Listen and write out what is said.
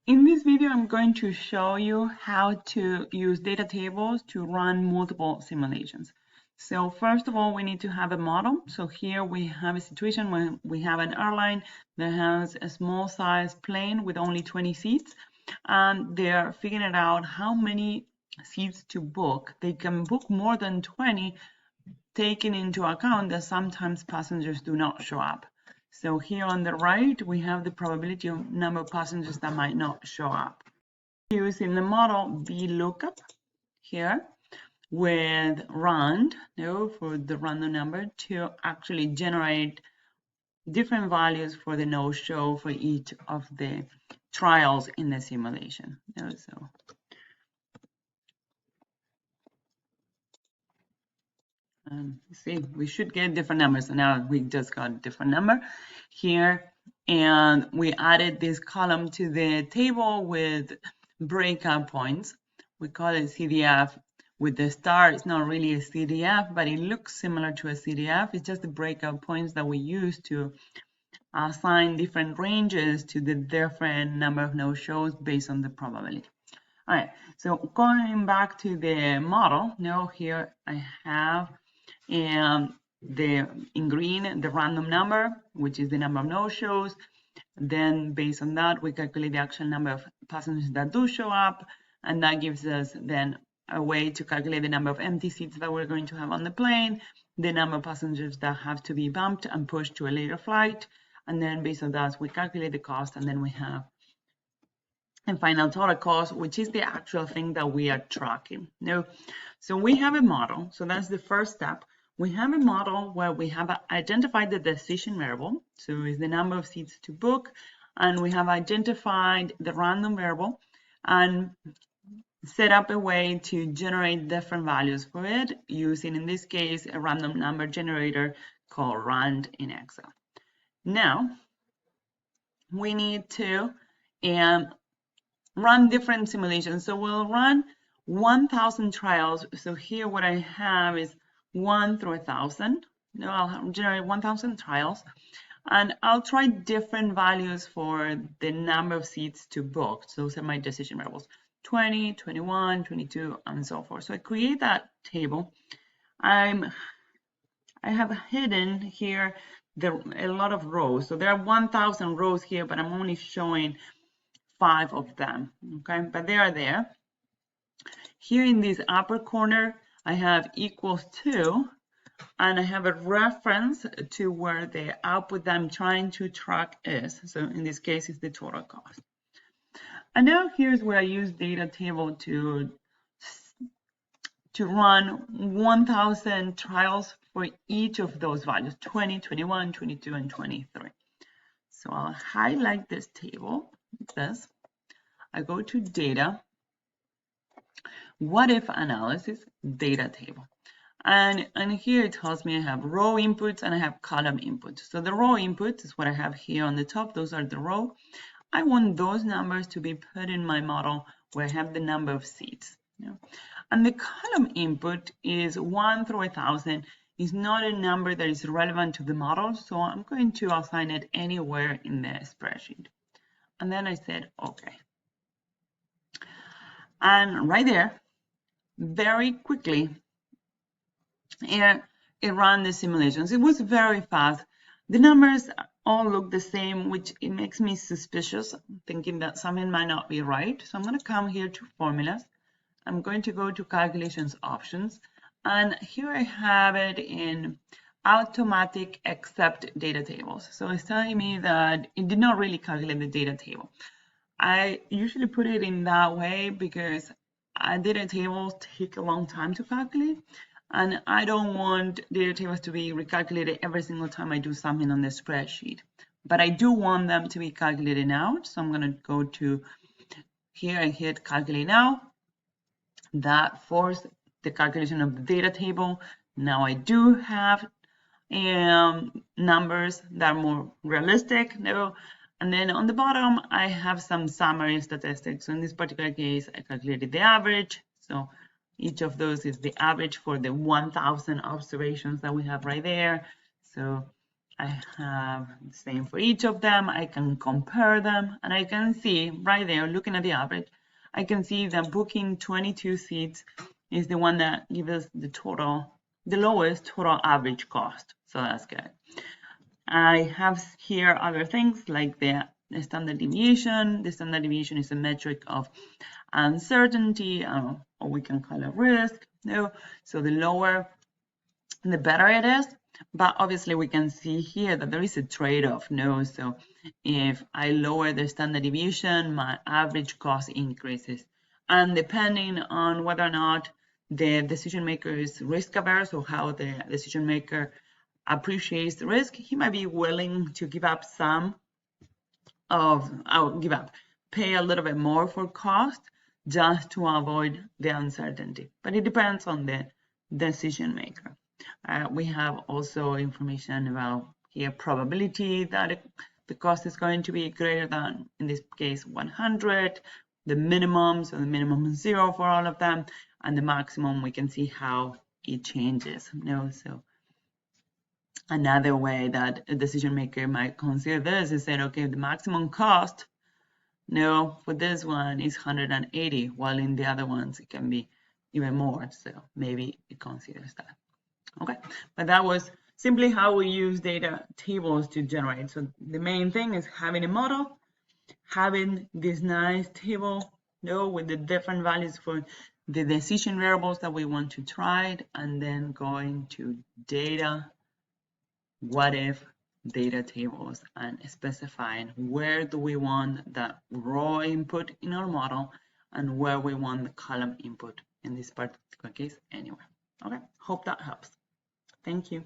In this video, I'm going to show you how to use data tables to run multiple simulations. So first of all, we need to have a model. So here we have a situation where we have an airline that has a small size plane with only 20 seats, and they're figuring out how many seats to book. They can book more than 20, taking into account that sometimes passengers do not show up. So here on the right, we have the probability of number of passengers that might not show up. Using the model VLOOKUP here with rand, for the random number, to actually generate different values for the no-show for each of the trials in the simulation. So see, we should get different numbers. So now we just got a different number here. And we added this column to the table with breakout points. We call it CDF with the star. It's not really a CDF, but it looks similar to a CDF. It's just the breakout points that we use to assign different ranges to the different number of no-shows based on the probability. All right, so going back to the model, now here I have in green the random number, which is the number of no-shows. Then based on that, we calculate the actual number of passengers that do show up, and that gives us then a way to calculate the number of empty seats that we're going to have on the plane, the number of passengers that have to be bumped and pushed to a later flight, and then based on that, we calculate the cost, and then we have a final total cost, which is the actual thing that we are tracking. So we have a model. So that's the first step. We have a model where we have identified the decision variable. So it's the number of seats to book. And we have identified the random variable and set up a way to generate different values for it using, in this case, a random number generator called rand in Excel. Now, we need to run different simulations. So we'll run 1,000 trials. So here what I have is 1 through 1,000. I'll generate 1,000 trials. And I'll try different values for the number of seats to book. So those are my decision variables. 20, 21, 22, and so forth. So I create that table. I have hidden here a lot of rows. So there are 1,000 rows here, but I'm only showing 5 of them, okay? But they are there. Here in this upper corner, I have equals to, and I have a reference to where the output that I'm trying to track is. So in this case, it's the total cost. And now here's where I use data table to run 1,000 trials for each of those values, 20, 21, 22, and 23. So I'll highlight this table, this. I go to data, what if analysis, data table. And here it tells me I have row inputs and I have column inputs. So the row inputs is what I have here on the top. Those are the row. I want those numbers to be put in my model where I have the number of seats. And the column input is 1 through 1,000. Is not a number that is relevant to the model, so I'm going to assign it anywhere in the spreadsheet. And then I said, okay. And right there, very quickly, it ran the simulations. It was very fast. The numbers all look the same, which it makes me suspicious, thinking that something might not be right. So I'm going to come here to formulas. I'm going to go to calculations options. And here I have it in automatic except data tables. So it's telling me that it did not really calculate the data table. I usually put it in that way because data tables take a long time to calculate, and I don't want data tables to be recalculated every single time I do something on the spreadsheet. But I do want them to be calculated now, so I'm going to go to here and hit calculate now. That forced the calculation of the data table. Now I do have numbers that are more realistic. And then on the bottom, I have some summary statistics. So in this particular case, I calculated the average. So each of those is the average for the 1,000 observations that we have right there. So I have the same for each of them. I can compare them, and I can see right there, looking at the average, I can see that booking 22 seats is the one that gives us the lowest total average cost. So that's good. I have here other things like the standard deviation. The standard deviation is a metric of uncertainty, or we can call it risk. No, so the lower, the better it is. But obviously, we can see here that there is a trade-off. No, so if I lower the standard deviation, my average cost increases, and depending on whether or not the decision maker is risk averse or how the decision maker appreciates the risk, he might be willing to give up pay a little bit more for cost just to avoid the uncertainty. But it depends on the decision maker. We have also information about here probability that the cost is going to be greater than, in this case, 100, the minimum, so the minimum is 0 for all of them, and the maximum, we can see how it changes. So another way that a decision maker might consider this is saying, okay, the maximum cost, for this one is 180, while in the other ones it can be even more. So maybe it considers that. Okay, but that was simply how we use data tables to generate. So the main thing is having a model, having this nice table, with the different values for the decision variables that we want to try, and then going to data, what if data tables, and specifying where do we want the raw input in our model and where we want the column input in this particular case anywhere. Okay, hope that helps. Thank you.